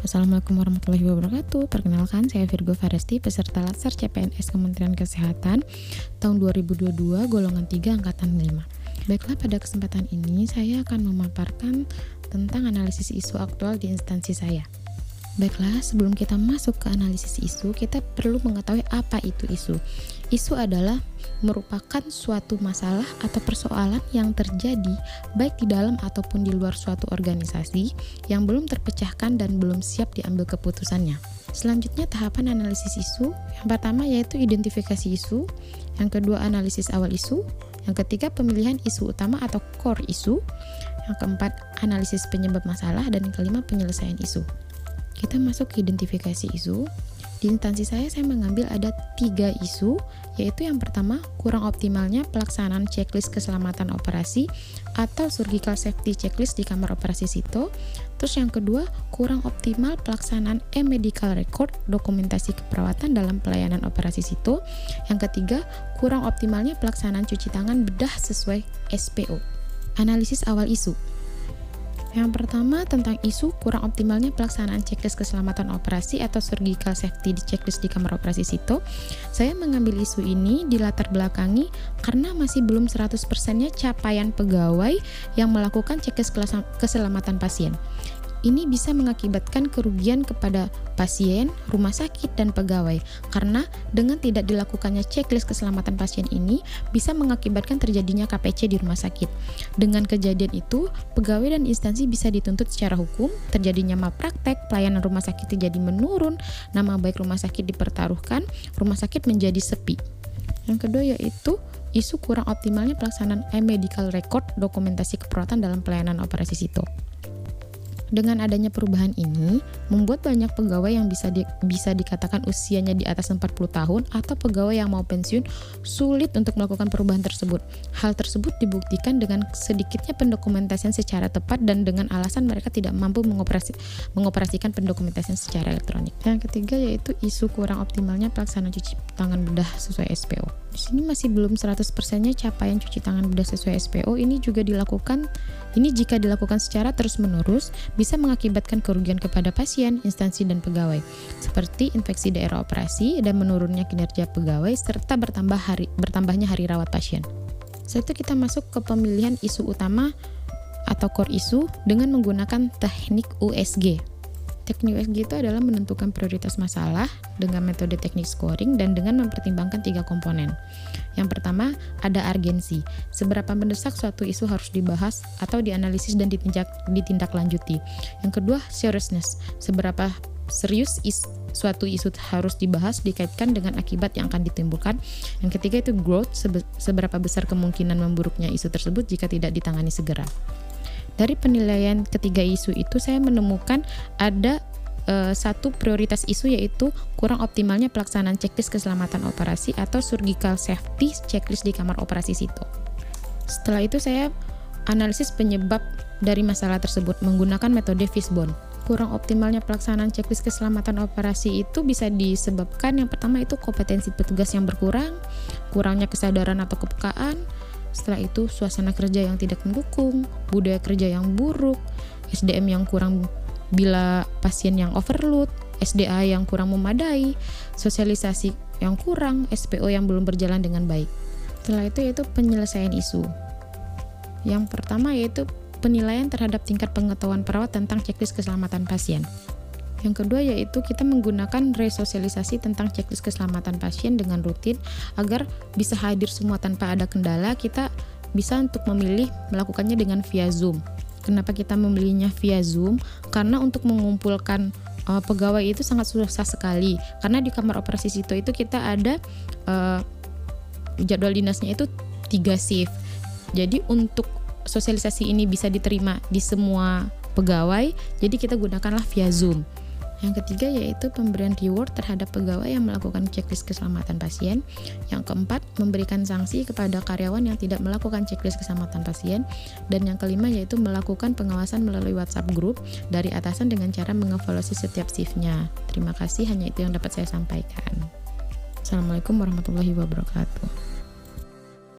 Assalamualaikum warahmatullahi wabarakatuh. Perkenalkan, saya Virgo Faresti, peserta Latsar CPNS Kementerian Kesehatan tahun 2022, golongan 3, angkatan 5. Baiklah, pada kesempatan ini saya akan memaparkan tentang analisis isu aktual di instansi saya. Baiklah, sebelum kita masuk ke analisis isu, kita perlu mengetahui apa itu isu. Isu adalah merupakan suatu masalah atau persoalan yang terjadi baik di dalam ataupun di luar suatu organisasi yang belum terpecahkan dan belum siap diambil keputusannya. Selanjutnya, tahapan analisis isu. Yang pertama yaitu identifikasi isu, yang kedua analisis awal isu, yang ketiga pemilihan isu utama atau core isu, yang keempat analisis penyebab masalah, dan yang kelima penyelesaian isu. Kita masuk ke identifikasi isu. Di instansi saya mengambil ada 3 isu, yaitu yang pertama, kurang optimalnya pelaksanaan checklist keselamatan operasi atau surgical safety checklist di kamar operasi SITO. Terus yang kedua, kurang optimal pelaksanaan e-medical record dokumentasi keperawatan dalam pelayanan operasi SITO. Yang ketiga, kurang optimalnya pelaksanaan cuci tangan bedah sesuai SPO. Analisis awal isu. Yang pertama, tentang isu kurang optimalnya pelaksanaan checklist keselamatan operasi atau surgical safety di checklist di kamar operasi SITO. Saya mengambil isu ini dilatar belakangi karena masih belum 100%-nya capaian pegawai yang melakukan checklist keselamatan pasien. Ini bisa mengakibatkan kerugian kepada pasien, rumah sakit, dan pegawai, karena dengan tidak dilakukannya checklist keselamatan pasien ini bisa mengakibatkan terjadinya KPC di rumah sakit. Dengan kejadian itu, pegawai dan instansi bisa dituntut secara hukum, terjadinya malpraktek, pelayanan rumah sakit terjadi menurun, nama baik rumah sakit dipertaruhkan, rumah sakit menjadi sepi. Yang kedua yaitu isu kurang optimalnya pelaksanaan e-medical record dokumentasi keperawatan dalam pelayanan operasi SITO. Dengan adanya perubahan ini, membuat banyak pegawai yang bisa dikatakan usianya di atas 40 tahun atau pegawai yang mau pensiun sulit untuk melakukan perubahan tersebut. Hal tersebut dibuktikan dengan sedikitnya pendokumentasian secara tepat dan dengan alasan mereka tidak mampu mengoperasikan pendokumentasian secara elektronik. Yang ketiga yaitu isu kurang optimalnya pelaksanaan cuci tangan bedah sesuai SPO. Di sini masih belum 100%-nya capaian cuci tangan bedah sesuai SPO. Ini jika dilakukan secara terus-menerus bisa mengakibatkan kerugian kepada pasien, instansi, dan pegawai, seperti infeksi daerah operasi dan menurunnya kinerja pegawai serta bertambahnya hari rawat pasien. Setelah itu kita masuk ke pemilihan isu utama atau core isu dengan menggunakan teknik USG. Teknik USG itu adalah menentukan prioritas masalah dengan metode teknik scoring dan dengan mempertimbangkan 3 komponen. Yang pertama, ada urgensi. Seberapa mendesak suatu isu harus dibahas atau dianalisis dan ditindaklanjuti. Yang kedua, seriousness. Seberapa serius suatu isu harus dibahas dikaitkan dengan akibat yang akan ditimbulkan. Yang ketiga itu growth. Seberapa besar kemungkinan memburuknya isu tersebut jika tidak ditangani segera. Dari penilaian ketiga isu itu saya menemukan ada satu prioritas isu yaitu kurang optimalnya pelaksanaan checklist keselamatan operasi atau surgical safety checklist di kamar operasi SITO. Setelah itu saya analisis penyebab dari masalah tersebut menggunakan metode Fishbone. Kurang optimalnya pelaksanaan checklist keselamatan operasi itu bisa disebabkan yang pertama itu kompetensi petugas yang berkurang, kurangnya kesadaran atau kepekaan. Setelah itu suasana kerja yang tidak mendukung, budaya kerja yang buruk, SDM yang kurang bila pasien yang overload, SDA yang kurang memadai, sosialisasi yang kurang, SPO yang belum berjalan dengan baik. Setelah itu yaitu penyelesaian isu. Yang pertama yaitu penilaian terhadap tingkat pengetahuan perawat tentang checklist keselamatan pasien. Yang kedua yaitu kita menggunakan resosialisasi tentang checklist keselamatan pasien dengan rutin agar bisa hadir semua tanpa ada kendala. Kita bisa untuk memilih melakukannya dengan via Zoom. Kenapa kita memilihnya via Zoom? Karena untuk mengumpulkan pegawai itu sangat susah sekali. Karena di kamar operasi SITO itu kita ada jadwal dinasnya itu 3 shift. Jadi untuk sosialisasi ini bisa diterima di semua pegawai, jadi kita gunakanlah via Zoom. Yang ketiga yaitu pemberian reward terhadap pegawai yang melakukan checklist keselamatan pasien. Yang keempat, memberikan sanksi kepada karyawan yang tidak melakukan checklist keselamatan pasien. Dan yang kelima yaitu melakukan pengawasan melalui WhatsApp group dari atasan dengan cara mengevaluasi setiap shift-nya. Terima kasih, hanya itu yang dapat saya sampaikan. Assalamualaikum warahmatullahi wabarakatuh.